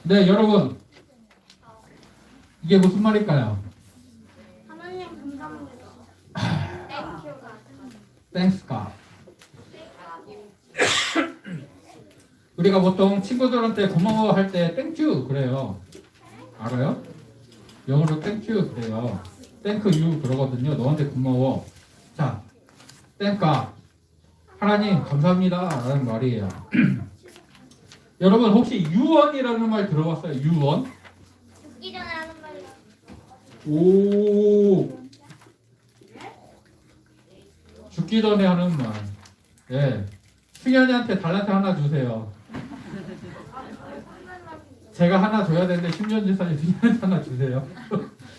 네, 여러분. 이게 무슨 말일까요? 하나님 감사합니다. Thanks God. 우리가 보통 친구들한테 고마워 할 때 Thank you 그래요. 알아요? 영어로 Thank you 그래요. Thank you 그러거든요. 너한테 고마워. 자, Thank God. 하나님 감사합니다 라는 말이에요. 여러분 혹시 유언이라는 말 들어봤어요? 유언? 죽기 전에 하는 말이야. 오. 죽기 전에 하는 말. 예. 승현이한테 달란트 하나 주세요. 제가 하나 줘야 되는데 10년 지사님 승현이한테 하나 주세요.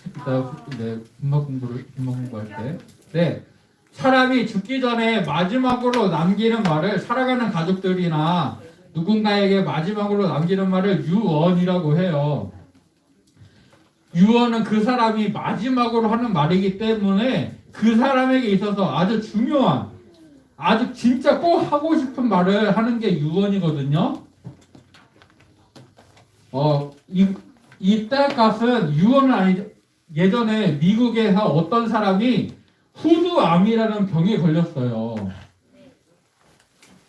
이따 네, 분막 공부할 때. 네. 사람이 죽기 전에 마지막으로 남기는 말을 살아가는 가족들이나 누군가에게 마지막으로 남기는 말을 유언이라고 해요. 유언은 그 사람이 마지막으로 하는 말이기 때문에 그 사람에게 있어서 아주 중요한, 아주 진짜 꼭 하고 싶은 말을 하는 게 유언이거든요. 이 딸값은 유언은 아니죠. 예전에 미국에서 어떤 사람이 후두암이라는 병에 걸렸어요.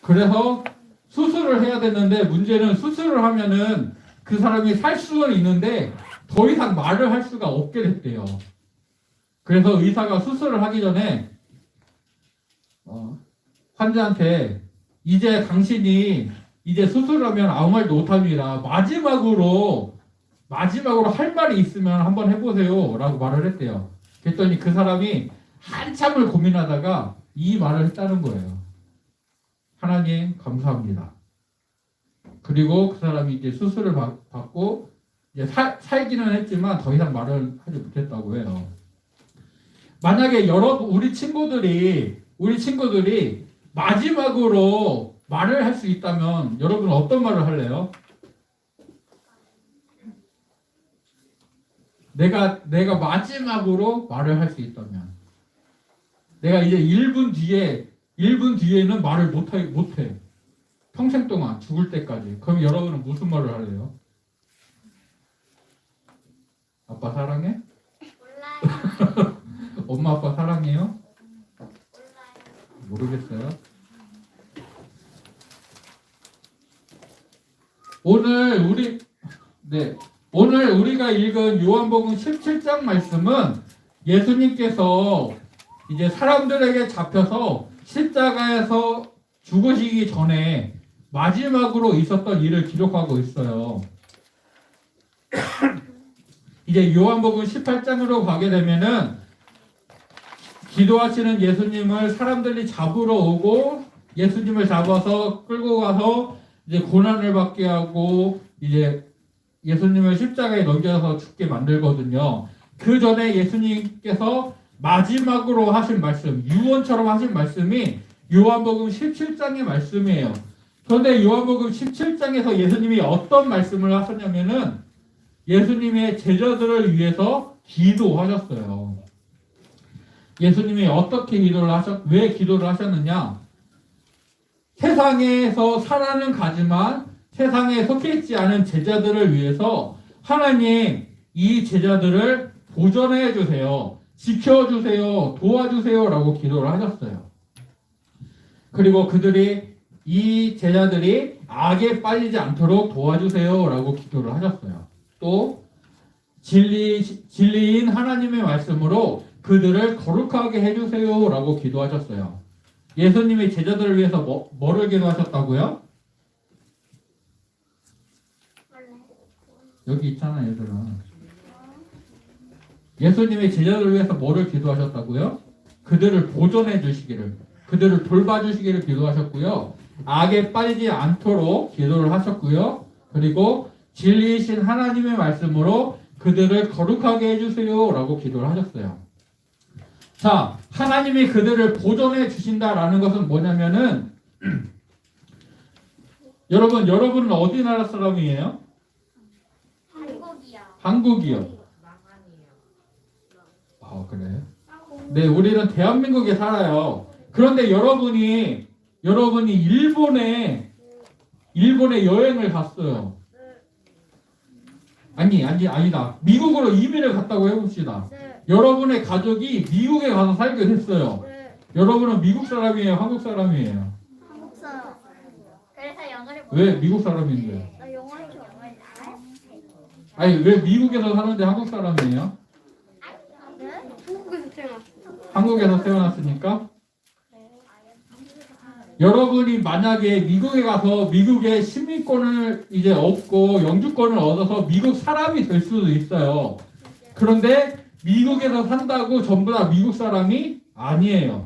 그래서 수술을 해야 됐는데 문제는 수술을 하면은 그 사람이 살 수는 있는데 더 이상 말을 할 수가 없게 됐대요. 그래서 의사가 수술을 하기 전에 환자한테 이제 당신이 이제 수술을 하면 아무 말도 못합니다. 마지막으로 할 말이 있으면 한번 해보세요 라고 말을 했대요. 그랬더니 그 사람이 한참을 고민하다가 이 말을 했다는 거예요. 하나님 감사합니다. 그리고 그 사람이 이제 수술을 받고 이제 살기는 했지만 더 이상 말을 하지 못했다고 해요. 만약에 우리 친구들이 마지막으로 말을 할 수 있다면 여러분 어떤 말을 할래요? 내가 마지막으로 말을 할 수 있다면 내가 이제 1분 뒤에는 말을 못해. 평생 동안 죽을 때까지. 그럼 여러분은 무슨 말을 할래요? 아빠 사랑해? 몰라요. 엄마 아빠 사랑해요? 몰라요. 모르겠어요. 오늘 우리가 읽은 요한복음 17장 말씀은 예수님께서 이제 사람들에게 잡혀서 십자가에서 죽으시기 전에 마지막으로 있었던 일을 기록하고 있어요. 이제 요한복음 18장으로 가게 되면은 기도하시는 예수님을 사람들이 잡으러 오고 예수님을 잡아서 끌고 가서 이제 고난을 받게 하고 이제 예수님을 십자가에 넘겨서 죽게 만들거든요. 그 전에 예수님께서 마지막으로 하신 말씀, 유언처럼 하신 말씀이 요한복음 17장의 말씀이에요. 그런데 요한복음 17장에서 예수님이 어떤 말씀을 하셨냐면은 예수님의 제자들을 위해서 기도하셨어요. 예수님이 왜 기도를 하셨느냐? 세상에서 살아는 가지만 세상에 속해 있지 않은 제자들을 위해서 하나님 이 제자들을 보존해 주세요. 지켜주세요. 도와주세요. 라고 기도를 하셨어요. 그리고 이 제자들이 악에 빠지지 않도록 도와주세요. 라고 기도를 하셨어요. 또 진리인 하나님의 말씀으로 그들을 거룩하게 해주세요. 라고 기도하셨어요. 예수님이 제자들을 위해서 뭐를 기도하셨다고요? 여기 있잖아 얘들아. 예수님이 제자들을 위해서 뭐를 기도하셨다고요? 그들을 보존해 주시기를, 그들을 돌봐주시기를 기도하셨고요. 악에 빠지지 않도록 기도를 하셨고요. 그리고 진리이신 하나님의 말씀으로 그들을 거룩하게 해주세요 라고 기도를 하셨어요. 자, 하나님이 그들을 보존해 주신다라는 것은 뭐냐면은 여러분은 어디 나라 사람이에요? 한국이요. 한국이요. 아, 그래? 네, 우리는 대한민국에 살아요. 그런데 여러분이 일본에 여행을 갔어요. 아니다. 미국으로 이민을 갔다고 해봅시다. 네. 여러분의 가족이 미국에 가서 살게 됐어요. 네. 여러분은 미국 사람이에요? 한국 사람이에요? 한국 사람. 그래서 영어를 왜 미국 사람인데? 나 영어를 영어를 알아요? 아니, 왜 미국에서 사는데 한국 사람이에요? 네? 한국에서 태어났어. 한국에서 태어났으니까? 여러분이 만약에 미국에 가서 미국의 시민권을 이제 얻고 영주권을 얻어서 미국 사람이 될 수도 있어요. 그런데 미국에서 산다고 전부 다 미국 사람이 아니에요.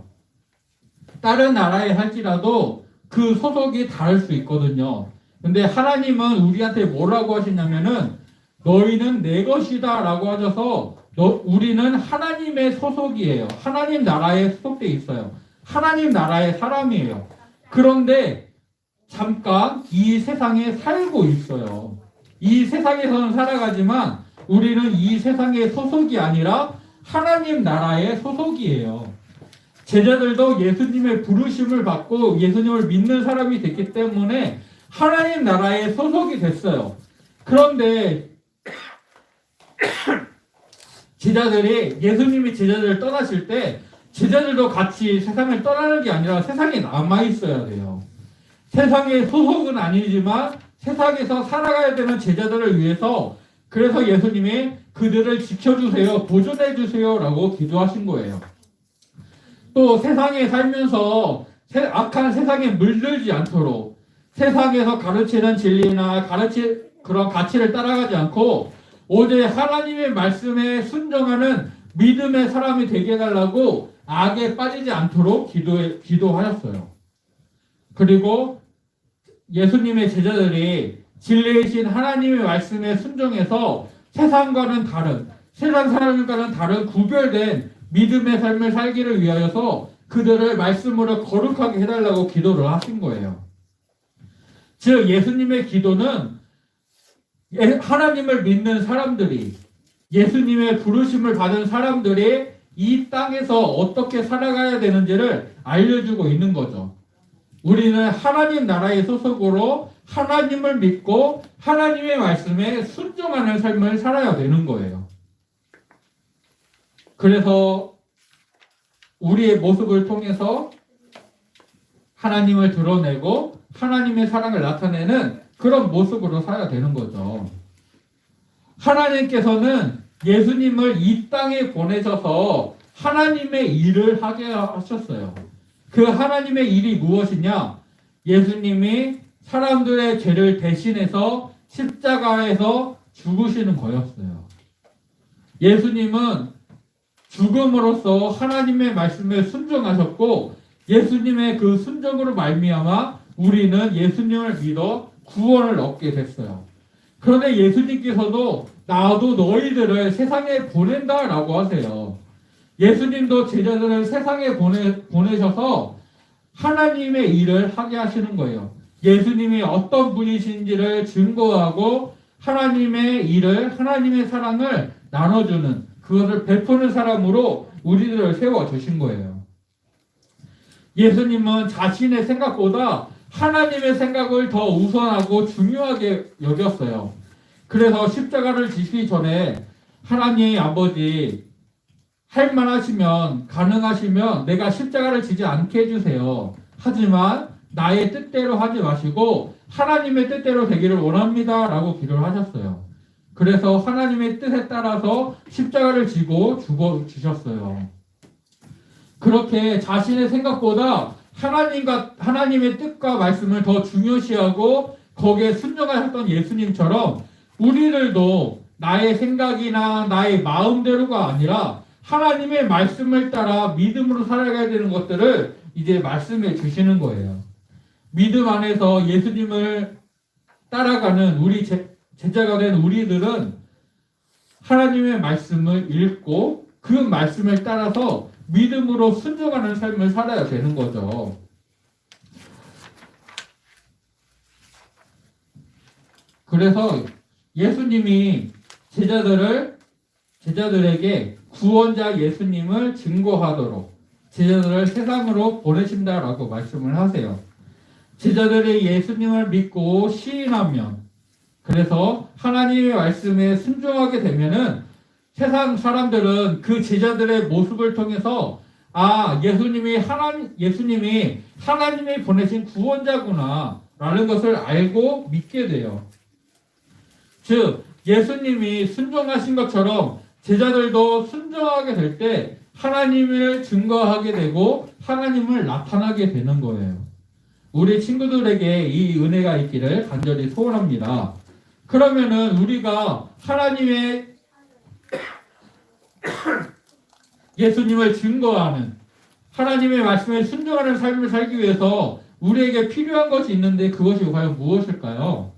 다른 나라에 할지라도 그 소속이 다를 수 있거든요. 근데 하나님은 우리한테 뭐라고 하시냐면은 너희는 내 것이다 라고 하셔서 우리는 하나님의 소속이에요. 하나님 나라에 소속돼 있어요. 하나님 나라의 사람이에요. 그런데 잠깐 이 세상에 살고 있어요. 이 세상에서는 살아가지만 우리는 이 세상의 소속이 아니라 하나님 나라의 소속이에요. 제자들도 예수님의 부르심을 받고 예수님을 믿는 사람이 됐기 때문에 하나님 나라의 소속이 됐어요. 그런데 제자들이 예수님이 제자들을 떠나실 때 제자들도 같이 세상을 떠나는 게 아니라 세상에 남아 있어야 돼요. 세상의 소속은 아니지만 세상에서 살아가야 되는 제자들을 위해서 그래서 예수님이 그들을 지켜주세요, 보존해주세요 라고 기도하신 거예요. 또 세상에 살면서 악한 세상에 물들지 않도록 세상에서 가르치는 진리나 그런 가치를 따라가지 않고 오직 하나님의 말씀에 순종하는 믿음의 사람이 되게 해달라고 악에 빠지지 않도록 기도하셨어요. 그리고 예수님의 제자들이 진리이신 하나님의 말씀에 순종해서 세상과는 다른, 세상 사람과는 다른 구별된 믿음의 삶을 살기를 위하여서 그들을 말씀으로 거룩하게 해달라고 기도를 하신 거예요. 즉 예수님의 기도는 하나님을 믿는 사람들이 예수님의 부르심을 받은 사람들이 이 땅에서 어떻게 살아가야 되는지를 알려주고 있는 거죠. 우리는 하나님 나라의 소속으로 하나님을 믿고 하나님의 말씀에 순종하는 삶을 살아야 되는 거예요. 그래서 우리의 모습을 통해서 하나님을 드러내고 하나님의 사랑을 나타내는 그런 모습으로 살아야 되는 거죠. 하나님께서는 예수님을 이 땅에 보내셔서 하나님의 일을 하게 하셨어요. 그 하나님의 일이 무엇이냐? 예수님이 사람들의 죄를 대신해서 십자가에서 죽으시는 거였어요. 예수님은 죽음으로써 하나님의 말씀에 순종하셨고 예수님의 그 순종으로 말미암아 우리는 예수님을 믿어 구원을 얻게 됐어요. 그런데 예수님께서도 나도 너희들을 세상에 보낸다라고 하세요. 예수님도 제자들을 세상에 보내셔서 하나님의 일을 하게 하시는 거예요. 예수님이 어떤 분이신지를 증거하고 하나님의 일을, 하나님의 사랑을 나눠주는, 그것을 베푸는 사람으로 우리들을 세워주신 거예요. 예수님은 자신의 생각보다 하나님의 생각을 더 우선하고 중요하게 여겼어요. 그래서 십자가를 지시기 전에 하나님 아버지 할만하시면 가능하시면 내가 십자가를 지지 않게 해주세요. 하지만 나의 뜻대로 하지 마시고 하나님의 뜻대로 되기를 원합니다 라고 기도를 하셨어요. 그래서 하나님의 뜻에 따라서 십자가를 지고 죽어주셨어요. 그렇게 자신의 생각보다 하나님의 뜻과 말씀을 더 중요시하고 거기에 순종하셨던 예수님처럼 우리들도 나의 생각이나 나의 마음대로가 아니라 하나님의 말씀을 따라 믿음으로 살아가야 되는 것들을 이제 말씀해 주시는 거예요. 믿음 안에서 예수님을 따라가는 우리 제자가 된 우리들은 하나님의 말씀을 읽고 그 말씀을 따라서 믿음으로 순종하는 삶을 살아야 되는 거죠. 그래서 예수님이 제자들에게 구원자 예수님을 증거하도록 제자들을 세상으로 보내신다라고 말씀을 하세요. 제자들이 예수님을 믿고 시인하면 그래서 하나님의 말씀에 순종하게 되면은 세상 사람들은 그 제자들의 모습을 통해서 예수님이 하나님이 보내신 구원자구나 라는 것을 알고 믿게 돼요. 즉 예수님이 순종하신 것처럼 제자들도 순종하게 될 때 하나님을 증거하게 되고 하나님을 나타나게 되는 거예요. 우리 친구들에게 이 은혜가 있기를 간절히 소원합니다. 그러면은 우리가 하나님의 예수님을 증거하는 하나님의 말씀에 순종하는 삶을 살기 위해서 우리에게 필요한 것이 있는데 그것이 과연 무엇일까요?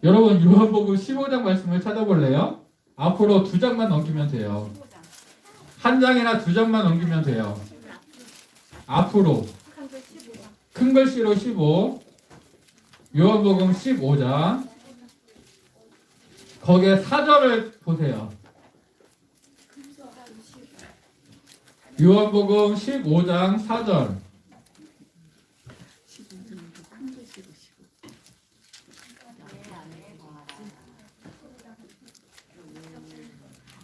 여러분 요한복음 15장 말씀을 찾아볼래요? 앞으로 2장만 넘기면 돼요. 한 장이나 2장만 넘기면 돼요. 앞으로 큰 글씨로 15 요한복음 15장 거기에 4절을 보세요. 요한복음 15장 4절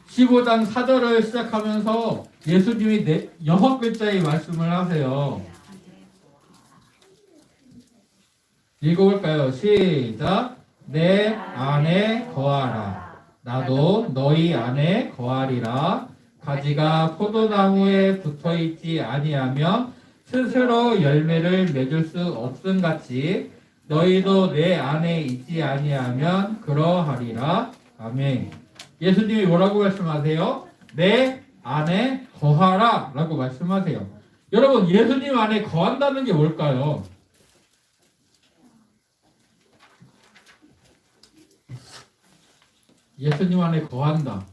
15장 4절을 시작하면서 예수님이 6글자의 말씀을 하세요. 읽어볼까요? 시작. 내 안에 거하라. 나도 너희 안에 거하리라. 가지가 포도나무에 붙어있지 아니하며 스스로 열매를 맺을 수 없음 같이 너희도 내 안에 있지 아니하면 그러하리라. 아멘. 예수님이 뭐라고 말씀하세요? 내 안에 거하라 라고 말씀하세요. 여러분 예수님 안에 거한다는 게 뭘까요? 예수님 안에 거한다.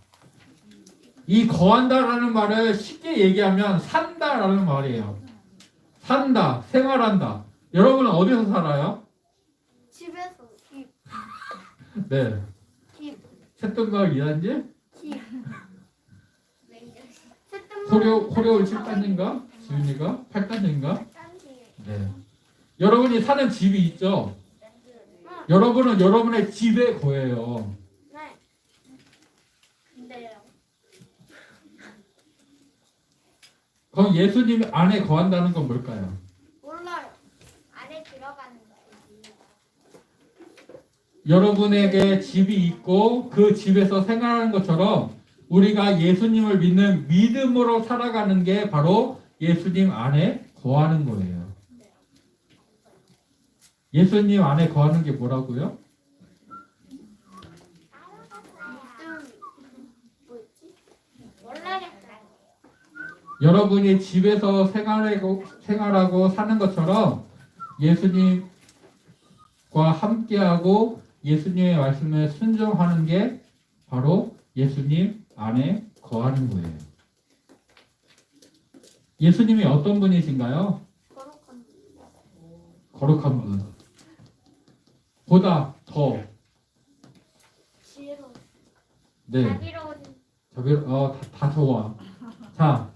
이 거한다라는 말을 쉽게 얘기하면 산다라는 말이에요. 산다, 생활한다. 여러분은 어디서 살아요? 집에서 집. 네. 집. 새똥마을 2단지? 집. 호려울 7단지인가? 지훈이가? 8단지인가? 네. 여러분이 사는 집이 있죠? 여러분은 여러분의 집에 거해요. 네. 근데요. 그럼 예수님 안에 거한다는 건 뭘까요? 몰라요. 안에 들어가는 거예요. 여러분에게 집이 있고 그 집에서 생활하는 것처럼 우리가 예수님을 믿는 믿음으로 살아가는 게 바로 예수님 안에 거하는 거예요. 예수님 안에 거하는 게 뭐라고요? 뭐였지? 몰라겠어요. 여러분이 집에서 생활하고 사는 것처럼 예수님과 함께하고 예수님의 말씀에 순종하는 게 바로 예수님 안에 거하는 거예요. 예수님이 어떤 분이신가요? 거룩한 거룩한 분. 보다 더. 지혜로운. 네. 자비로운 다 좋아. 자,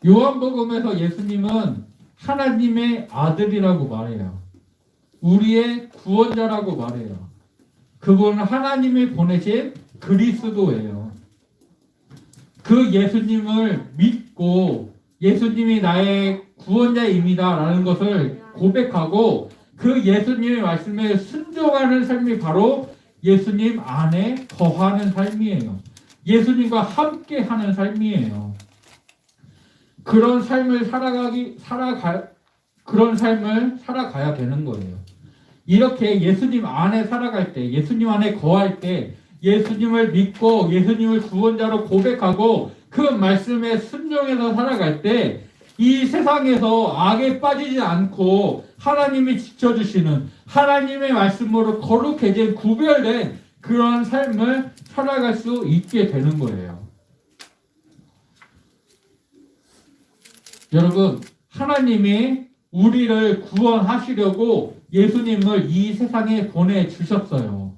요한복음에서 예수님은 하나님의 아들이라고 말해요. 우리의 구원자라고 말해요. 그분은 하나님이 보내신 그리스도예요. 그 예수님을 믿고 예수님이 나의 구원자입니다 라는 것을 고백하고 그 예수님의 말씀에 순종하는 삶이 바로 예수님 안에 거하는 삶이에요. 예수님과 함께 하는 삶이에요. 그런 삶을 살아가야 되는 거예요. 이렇게 예수님 안에 살아갈 때, 예수님 안에 거할 때, 예수님을 믿고 예수님을 구원자로 고백하고 그 말씀에 순종해서 살아갈 때 이 세상에서 악에 빠지지 않고 하나님이 지켜주시는 하나님의 말씀으로 거룩해진 구별된 그런 삶을 살아갈 수 있게 되는 거예요. 여러분, 하나님이 우리를 구원하시려고 예수님을 이 세상에 보내주셨어요.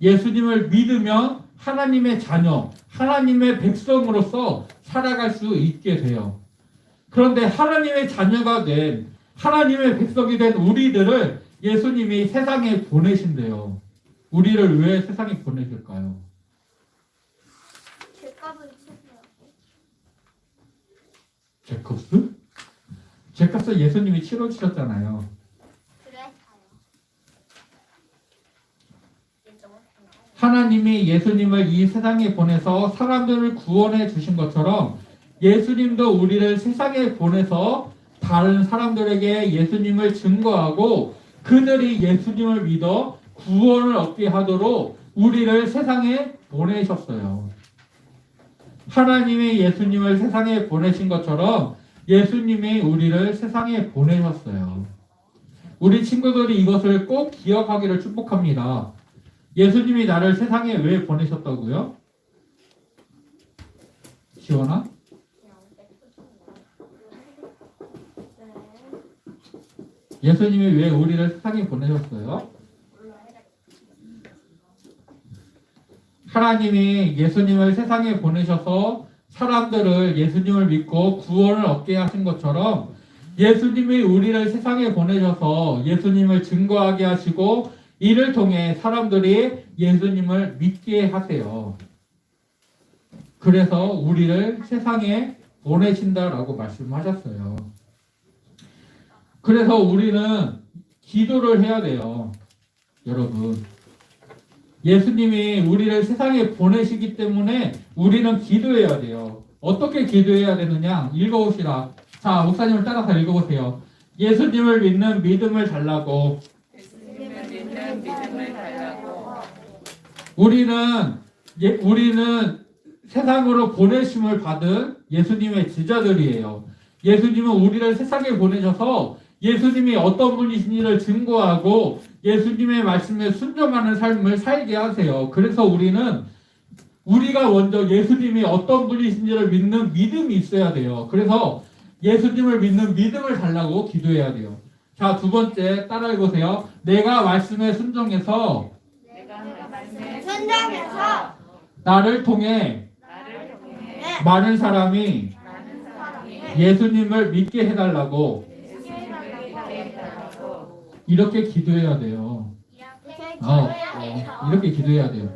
예수님을 믿으면 하나님의 자녀, 하나님의 백성으로서 살아갈 수 있게 돼요. 그런데 하나님의 자녀가 된, 하나님의 백성이 된 우리들을 예수님이 세상에 보내신대요. 우리를 왜 세상에 보내실까요? 죄값을 치르라고. 죄값을? 죄값을 예수님이 치러주셨잖아요. 그래서요. 하나님이 예수님을 이 세상에 보내서 사람들을 구원해 주신 것처럼 예수님도 우리를 세상에 보내서 다른 사람들에게 예수님을 증거하고 그들이 예수님을 믿어 구원을 얻게 하도록 우리를 세상에 보내셨어요. 하나님이 예수님을 세상에 보내신 것처럼 예수님이 우리를 세상에 보내셨어요. 우리 친구들이 이것을 꼭 기억하기를 축복합니다. 예수님이 나를 세상에 왜 보내셨다고요? 시원아? 예수님이 왜 우리를 세상에 보내셨어요? 하나님이 예수님을 세상에 보내셔서 사람들을 예수님을 믿고 구원을 얻게 하신 것처럼 예수님이 우리를 세상에 보내셔서 예수님을 증거하게 하시고 이를 통해 사람들이 예수님을 믿게 하세요. 그래서 우리를 세상에 보내신다라고 말씀하셨어요. 그래서 우리는 기도를 해야 돼요. 여러분. 예수님이 우리를 세상에 보내시기 때문에 우리는 기도해야 돼요. 어떻게 기도해야 되느냐? 읽어봅시다. 자, 목사님을 따라서 읽어보세요. 예수님을 믿는 믿음을 달라고. 우리는 세상으로 보내심을 받은 예수님의 제자들이에요. 예수님은 우리를 세상에 보내셔서 예수님이 어떤 분이신지를 증거하고 예수님의 말씀에 순종하는 삶을 살게 하세요. 그래서 우리가 먼저 예수님이 어떤 분이신지를 믿는 믿음이 있어야 돼요. 그래서 예수님을 믿는 믿음을 달라고 기도해야 돼요. 자, 두 번째 따라 해보세요. 내가 말씀에 순종해서 나를 통해 많은 사람이 예수님을 믿게 해달라고 이렇게 기도해야 돼요. 이렇게 기도해야 돼요.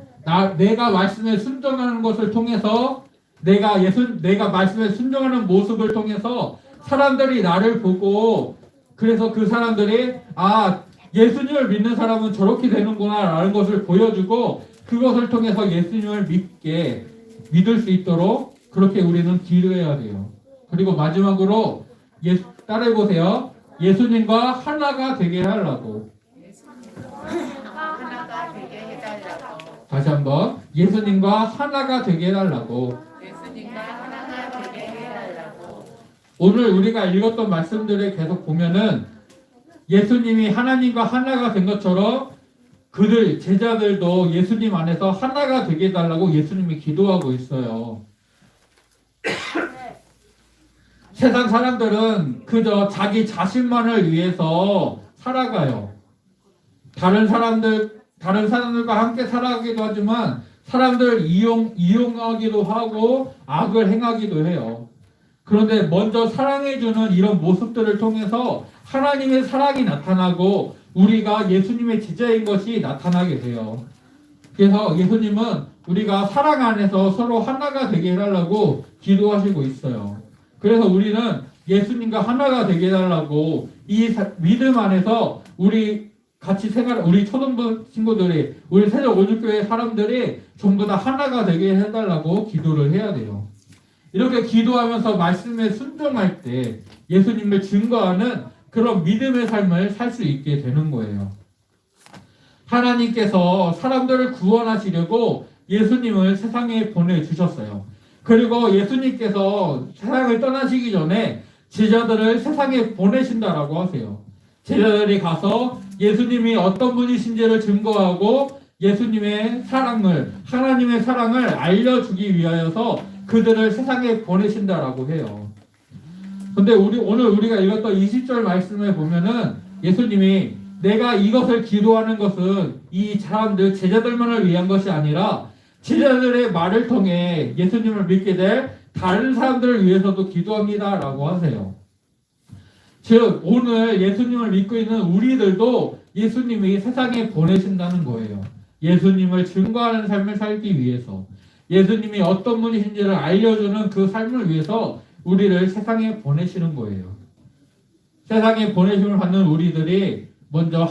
내가 말씀에 순종하는 것을 통해서 내가 말씀에 순종하는 모습을 통해서 사람들이 나를 보고 그래서 그 사람들이 예수님을 믿는 사람은 저렇게 되는구나 라는 것을 보여주고 그것을 통해서 예수님을 믿을 수 있도록 그렇게 우리는 기도해야 돼요. 그리고 마지막으로 따라해보세요. 예수님과 하나가 되게 하려고. 다시 한번 예수님과 하나가 되게 해달라고. 오늘 우리가 읽었던 말씀들을 계속 보면은 예수님이 하나님과 하나가 된 것처럼 그들 제자들도 예수님 안에서 하나가 되게 해달라고 예수님이 기도하고 있어요. 세상 사람들은 그저 자기 자신만을 위해서 살아가요. 다른 사람들과 함께 살아가기도 하지만 사람들 이용하기도 하고 악을 행하기도 해요. 그런데 먼저 사랑해주는 이런 모습들을 통해서 하나님의 사랑이 나타나고 우리가 예수님의 제자인 것이 나타나게 돼요. 그래서 예수님은 우리가 사랑 안에서 서로 하나가 되게 해달라고 기도하시고 있어요. 그래서 우리는 예수님과 하나가 되게 해달라고 이 믿음 안에서 우리 초등부 친구들이 우리 세종 오죽교회 사람들이 전부 다 하나가 되게 해달라고 기도를 해야 돼요. 이렇게 기도하면서 말씀에 순종할 때 예수님을 증거하는 그런 믿음의 삶을 살 수 있게 되는 거예요. 하나님께서 사람들을 구원하시려고 예수님을 세상에 보내주셨어요. 그리고 예수님께서 세상을 떠나시기 전에 제자들을 세상에 보내신다라고 하세요. 제자들이 가서 예수님이 어떤 분이신지를 증거하고 예수님의 사랑을, 하나님의 사랑을 알려주기 위하여서 그들을 세상에 보내신다라고 해요. 근데 오늘 우리가 읽었던 20절 말씀에 보면은 예수님이 내가 이것을 기도하는 것은 이 사람들, 제자들만을 위한 것이 아니라 제자들의 말을 통해 예수님을 믿게 될 다른 사람들을 위해서도 기도합니다 라고 하세요. 즉 오늘 예수님을 믿고 있는 우리들도 예수님이 세상에 보내신다는 거예요. 예수님을 증거하는 삶을 살기 위해서, 예수님이 어떤 분이신지를 알려주는 그 삶을 위해서 우리를 세상에 보내시는 거예요. 세상에 보내심을 받는 우리들이 먼저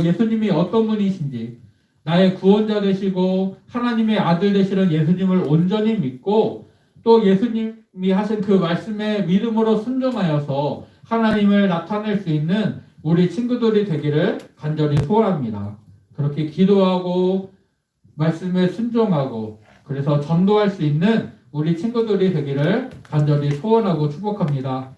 예수님이 어떤 분이신지, 나의 구원자 되시고 하나님의 아들 되시는 예수님을 온전히 믿고, 또 예수님이 하신 그 말씀에 믿음으로 순종하여서 하나님을 나타낼 수 있는 우리 친구들이 되기를 간절히 소원합니다. 그렇게 기도하고 말씀에 순종하고 그래서 전도할 수 있는 우리 친구들이 되기를 간절히 소원하고 축복합니다.